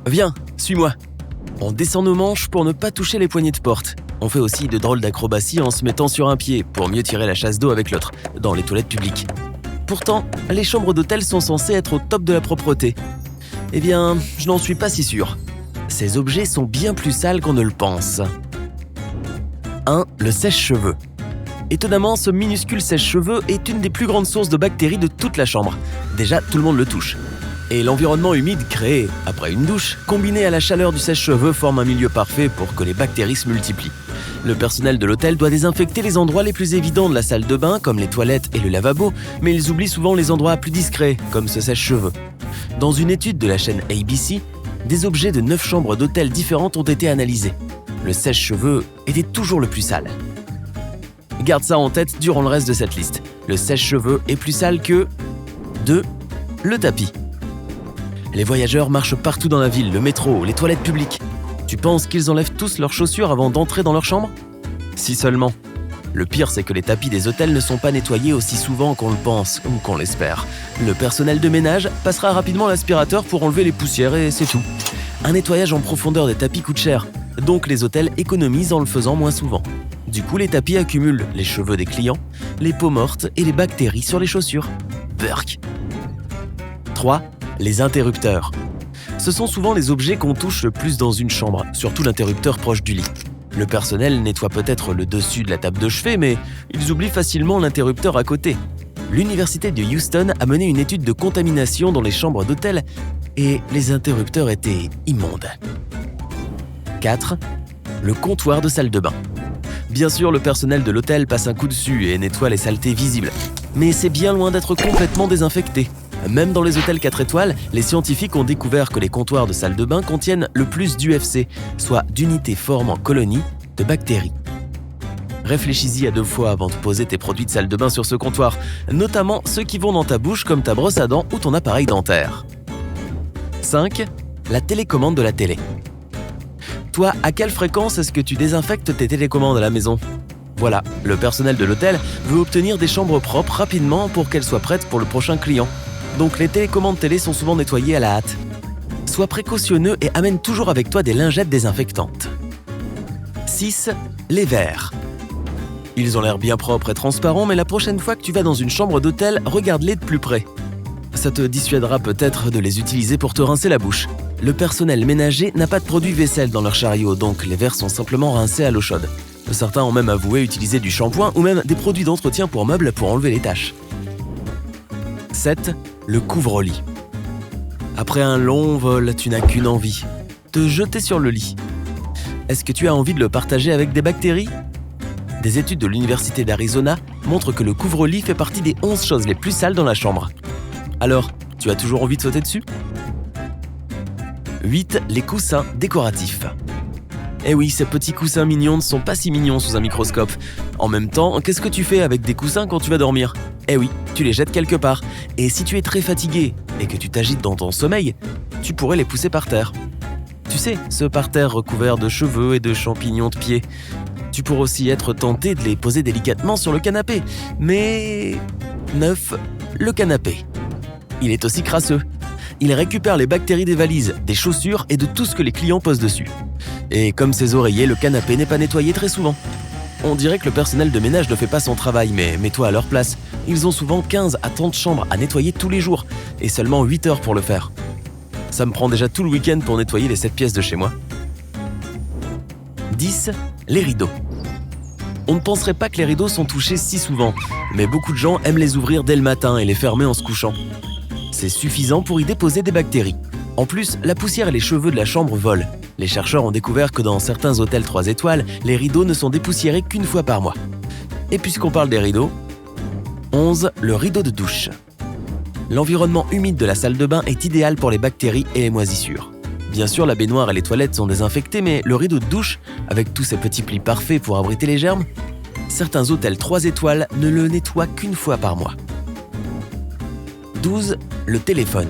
Viens, suis-moi. On descend nos manches pour ne pas toucher les poignées de porte. On fait aussi de drôles d'acrobaties en se mettant sur un pied pour mieux tirer la chasse d'eau avec l'autre, dans les toilettes publiques. Pourtant, les chambres d'hôtel sont censées être au top de la propreté. Eh bien, je n'en suis pas si sûr. Ces objets sont bien plus sales qu'on ne le pense. 1. Le sèche-cheveux. Étonnamment, ce minuscule sèche-cheveux est une des plus grandes sources de bactéries de toute la chambre. Déjà, tout le monde le touche. Et l'environnement humide créé après une douche, combiné à la chaleur du sèche-cheveux, forme un milieu parfait pour que les bactéries se multiplient. Le personnel de l'hôtel doit désinfecter les endroits les plus évidents de la salle de bain, comme les toilettes et le lavabo, mais ils oublient souvent les endroits plus discrets, comme ce sèche-cheveux. Dans une étude de la chaîne ABC, des objets de 9 chambres d'hôtel différentes ont été analysés. Le sèche-cheveux était toujours le plus sale. Garde ça en tête durant le reste de cette liste. Le sèche-cheveux est plus sale que... 2. Le tapis. Les voyageurs marchent partout dans la ville, le métro, les toilettes publiques. Tu penses qu'ils enlèvent tous leurs chaussures avant d'entrer dans leur chambre ? Si seulement. Le pire, c'est que les tapis des hôtels ne sont pas nettoyés aussi souvent qu'on le pense ou qu'on l'espère. Le personnel de ménage passera rapidement l'aspirateur pour enlever les poussières et c'est tout. Un nettoyage en profondeur des tapis coûte cher, donc les hôtels économisent en le faisant moins souvent. Du coup, les tapis accumulent les cheveux des clients, les peaux mortes et les bactéries sur les chaussures. Burk. 3. Les interrupteurs. Ce sont souvent les objets qu'on touche le plus dans une chambre, surtout l'interrupteur proche du lit. Le personnel nettoie peut-être le dessus de la table de chevet, mais ils oublient facilement l'interrupteur à côté. L'université de Houston a mené une étude de contamination dans les chambres d'hôtel et les interrupteurs étaient immondes. 4. Le comptoir de salle de bain. Bien sûr, le personnel de l'hôtel passe un coup dessus et nettoie les saletés visibles, mais c'est bien loin d'être complètement désinfecté. Même dans les hôtels 4 étoiles, les scientifiques ont découvert que les comptoirs de salle de bain contiennent le plus d'UFC, soit d'unités formant colonies de bactéries. Réfléchis-y à 2 fois avant de poser tes produits de salle de bain sur ce comptoir, notamment ceux qui vont dans ta bouche comme ta brosse à dents ou ton appareil dentaire. 5. La télécommande de la télé. Toi, à quelle fréquence est-ce que tu désinfectes tes télécommandes à la maison ? Voilà, le personnel de l'hôtel veut obtenir des chambres propres rapidement pour qu'elles soient prêtes pour le prochain client. Donc les télécommandes télé sont souvent nettoyées à la hâte. Sois précautionneux et amène toujours avec toi des lingettes désinfectantes. 6. Les verres. Ils ont l'air bien propres et transparents, mais la prochaine fois que tu vas dans une chambre d'hôtel, regarde-les de plus près. Ça te dissuadera peut-être de les utiliser pour te rincer la bouche. Le personnel ménager n'a pas de produit vaisselle dans leur chariot, donc les verres sont simplement rincés à l'eau chaude. Certains ont même avoué utiliser du shampoing ou même des produits d'entretien pour meubles pour enlever les taches. 7. Le couvre-lit. Après un long vol, tu n'as qu'une envie, te jeter sur le lit. Est-ce que tu as envie de le partager avec des bactéries ? Des études de l'Université d'Arizona montrent que le couvre-lit fait partie des 11 choses les plus sales dans la chambre. Alors, tu as toujours envie de sauter dessus ? 8. Les coussins décoratifs. Eh oui, ces petits coussins mignons ne sont pas si mignons sous un microscope. En même temps, qu'est-ce que tu fais avec des coussins quand tu vas dormir ? Eh oui, tu les jettes quelque part. Et si tu es très fatigué et que tu t'agites dans ton sommeil, tu pourrais les pousser par terre. Tu sais, ce parterre recouvert de cheveux et de champignons de pieds. Tu pourrais aussi être tenté de les poser délicatement sur le canapé. Mais... 9. Le canapé. Il est aussi crasseux. Il récupère les bactéries des valises, des chaussures et de tout ce que les clients posent dessus. Et comme ses oreillers, le canapé n'est pas nettoyé très souvent. On dirait que le personnel de ménage ne fait pas son travail, mais mets-toi à leur place. Ils ont souvent 15 à 30 chambres à nettoyer tous les jours, et seulement 8 heures pour le faire. Ça me prend déjà tout le week-end pour nettoyer les 7 pièces de chez moi. 10. Les rideaux. On ne penserait pas que les rideaux sont touchés si souvent, mais beaucoup de gens aiment les ouvrir dès le matin et les fermer en se couchant. C'est suffisant pour y déposer des bactéries. En plus, la poussière et les cheveux de la chambre volent. Les chercheurs ont découvert que dans certains hôtels 3 étoiles, les rideaux ne sont dépoussiérés qu'une fois par mois. Et puisqu'on parle des rideaux, 11. Le rideau de douche. L'environnement humide de la salle de bain est idéal pour les bactéries et les moisissures. Bien sûr, la baignoire et les toilettes sont désinfectées, mais le rideau de douche, avec tous ces petits plis parfaits pour abriter les germes, certains hôtels 3 étoiles ne le nettoient qu'une fois par mois. 12. Le téléphone.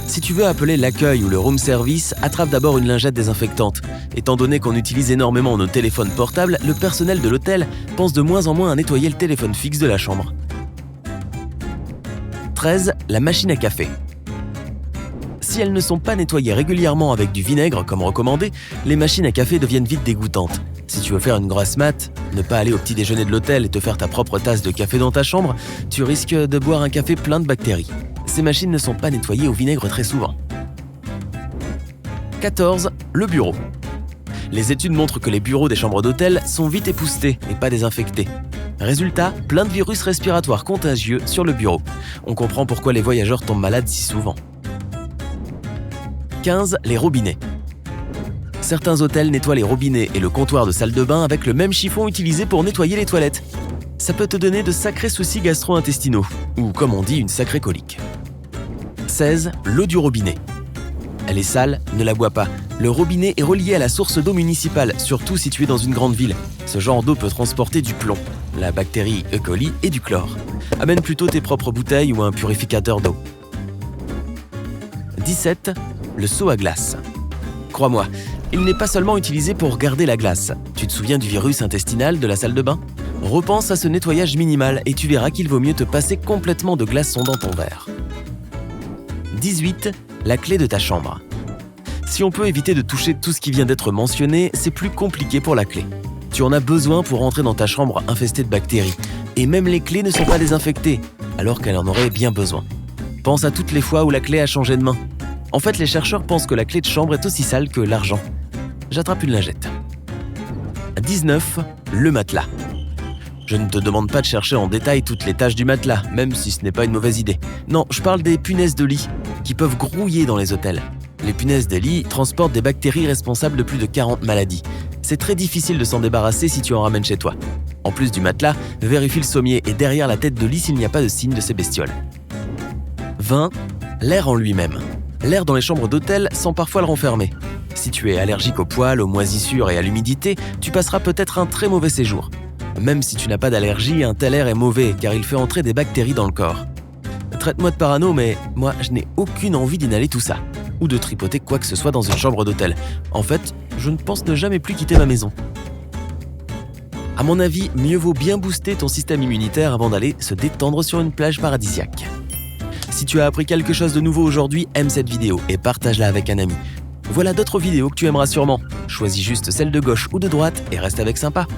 Si tu veux appeler l'accueil ou le room service, attrape d'abord une lingette désinfectante. Étant donné qu'on utilise énormément nos téléphones portables, le personnel de l'hôtel pense de moins en moins à nettoyer le téléphone fixe de la chambre. 13. La machine à café. Si elles ne sont pas nettoyées régulièrement avec du vinaigre comme recommandé, les machines à café deviennent vite dégoûtantes. Si tu veux faire une grosse mat, ne pas aller au petit déjeuner de l'hôtel et te faire ta propre tasse de café dans ta chambre, tu risques de boire un café plein de bactéries. Ces machines ne sont pas nettoyées au vinaigre très souvent. 14. Le bureau. Les études montrent que les bureaux des chambres d'hôtel sont vite époussetés et pas désinfectés. Résultat, plein de virus respiratoires contagieux sur le bureau. On comprend pourquoi les voyageurs tombent malades si souvent. 15. Les robinets. Certains hôtels nettoient les robinets et le comptoir de salle de bain avec le même chiffon utilisé pour nettoyer les toilettes. Ça peut te donner de sacrés soucis gastro-intestinaux, ou comme on dit, une sacrée colique. 16. L'eau du robinet. Elle est sale, ne la bois pas. Le robinet est relié à la source d'eau municipale, surtout située dans une grande ville. Ce genre d'eau peut transporter du plomb, la bactérie E. coli et du chlore. Amène plutôt tes propres bouteilles ou un purificateur d'eau. 17. Le seau à glace. Crois-moi, il n'est pas seulement utilisé pour garder la glace. Tu te souviens du virus intestinal de la salle de bain ? Repense à ce nettoyage minimal et tu verras qu'il vaut mieux te passer complètement de glaçons dans ton verre. 18. La clé de ta chambre. Si on peut éviter de toucher tout ce qui vient d'être mentionné, c'est plus compliqué pour la clé. Tu en as besoin pour entrer dans ta chambre infestée de bactéries. Et même les clés ne sont pas désinfectées, alors qu'elle en aurait bien besoin. Pense à toutes les fois où la clé a changé de main. En fait, les chercheurs pensent que la clé de chambre est aussi sale que l'argent. J'attrape une lingette. 19. Le matelas. Je ne te demande pas de chercher en détail toutes les tâches du matelas, même si ce n'est pas une mauvaise idée. Non, je parle des punaises de lit, qui peuvent grouiller dans les hôtels. Les punaises de lit transportent des bactéries responsables de plus de 40 maladies. C'est très difficile de s'en débarrasser si tu en ramènes chez toi. En plus du matelas, vérifie le sommier et derrière la tête de lit s'il n'y a pas de signe de ces bestioles. 20. L'air en lui-même. L'air dans les chambres d'hôtel sent parfois le renfermer. Si tu es allergique aux poils, aux moisissures et à l'humidité, tu passeras peut-être un très mauvais séjour. Même si tu n'as pas d'allergie, un tel air est mauvais car il fait entrer des bactéries dans le corps. Traite-moi de parano, mais moi, je n'ai aucune envie d'inhaler tout ça, ou de tripoter quoi que ce soit dans une chambre d'hôtel. En fait, je ne pense ne jamais plus quitter ma maison. À mon avis, mieux vaut bien booster ton système immunitaire avant d'aller se détendre sur une plage paradisiaque. Si tu as appris quelque chose de nouveau aujourd'hui, aime cette vidéo et partage-la avec un ami. Voilà d'autres vidéos que tu aimeras sûrement. Choisis juste celle de gauche ou de droite et reste avec sympa.